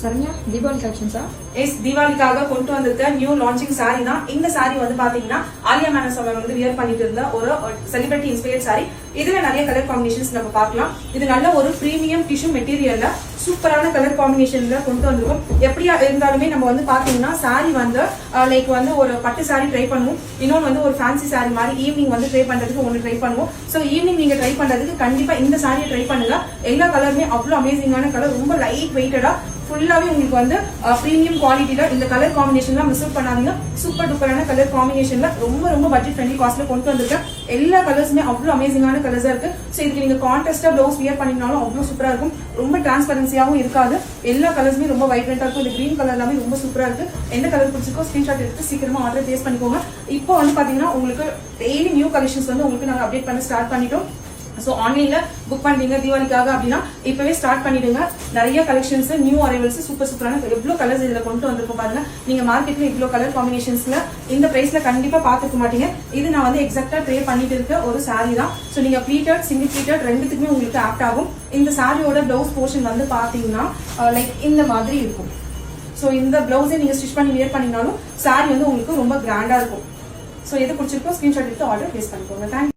Saranya Deepavali கலெக்ஷன்ஸா? S, தீபாவளிக்காக கொண்டு வந்திருக்க new launching sorry தான். இந்த சாரி வந்து பாத்தீங்கன்னா ஆலியா மேனஸ் அவங்க வந்து வியர் பண்ணிட்டு இருந்த ஒரு செலிபிரிட்டி இன்ஸ்பயர்ட் சாரி. இதுல நிறைய கலர் காம்பினேஷன்ஸ் நம்ம பார்க்கலாம். இது நல்ல ஒரு பிரீமியம் டிஷ்யூ மெட்டீரியல்ல சூப்பரான கலர் காம்பினேஷன்ல கொண்டு வந்திருக்கும். எப்படியா இருந்தாலுமே நம்ம வந்து பாத்தீங்கன்னா சாரி வந்து லைக் வந்து ஒரு பட்டு சாரி ட்ரை பண்ணுவோம், இன்னொன்று வந்து ஒரு ஃபேன்சி சாரி மாதிரி ஈவினிங் வந்து ட்ரை பண்றதுக்கு ஒன்று ட்ரை பண்ணுவோம். ஸோ ஈவினிங் நீங்க ட்ரை பண்றதுக்கு கண்டிப்பா இந்த சாரியை ட்ரை பண்ணுங்க. எல்லா கலருமே அவ்வளவு அமேசிங்கான கலர், ரொம்ப லைட் வெயிட்டடா ஃபுல்லாவே உங்களுக்கு வந்து பிரீமியம் குவாலிட்டியில இந்த கலர் காம்பினேஷன்லாம் மிஸ் அவுட் பண்ணாதீங்க. சூப்பர் டூப்பரான கலர் காம்பினேஷன்ல ரொம்ப பட்ஜெட் ஃப்ரெண்ட்லி காஸ்ட்ல கொண்டு வந்திருக்கேன். எல்லா கலர்ஸுமே அவ்வளவு அமேசிங்கான கலர்ஸா இருக்கு. ஸோ இதுக்கு நீங்க கான்ட்ராஸ்டா பிளவுஸ் வியர் பண்ணினாலும் அவ்வளவு சூப்பரா இருக்கும். ரொம்ப டிரான்ஸ்பரன்சியாவும் இருக்காது. எல்லா கலர்ஸுமே ரொம்ப வைப்ரண்டா இருக்கும். இந்த கிரீன் கலர் எல்லாமே ரொம்ப சூப்பரா இருக்கு. எந்த கலர் பிடிச்சிருக்கோ ஸ்கிரீன்ஷாட் எடுத்து சீக்கிரமா ஆர்டர் பிளேஸ் பண்ணிக்கோங்க. இப்போ வந்து பாத்தீங்கன்னா உங்களுக்கு டெய்லி நியூ கலெக்ஷன்ஸ் வந்து உங்களுக்கு நாங்க அப்டேட் பண்ண ஸ்டார்ட் பண்ணிட்டோம். சோ ஆன்லைன்ல புக் பண்றீங்க தீபாவளிக்காக அப்படின்னா இப்பவே ஸ்டார்ட் பண்ணிடுங்க. நிறைய கலெக்ஷன்ஸ் நியூ அரைவல்ஸ் சூப்பரான எவ்வளவு கலர்ஸ் இதுல கொண்டு வந்திருக்கும் பாருங்க. நீங்க மார்க்கெட்ல இவ்வளவு கலர் காம்பினேஷன்ஸ்ல இந்த பிரைஸ்ல கண்டிப்பா பாத்துக்க மாட்டீங்க. இது நான் வந்து எக்ஸாக்டா ட்ரே பண்ணிட்டு இருக்க ஒரு சாரி தான். சோ நீங்க ப்ளீட்டட் சிங்கிள் ப்ளீட்டட் ரெண்டுத்துக்குமே உங்களுக்கு ஆப்ட் ஆகும். இந்த சாரியோட பிளவுஸ் போர்ஷன் வந்து பாத்தீங்கன்னா லைக் இந்த மாதிரி இருக்கும். சோ இந்த பிளவுஸை நீங்க ஸ்டிச் பண்ணி வியர் பண்ணீங்கனாலும் சாரி வந்து உங்களுக்கு ரொம்ப கிராண்டா இருக்கும். சோ எது பிடிச்சிருக்கோ ஸ்கிரீன்ஷாட் எடுத்து ஆர்டர் பிளேஸ் பண்ணிக்கோங்க. தேங்க்யூ.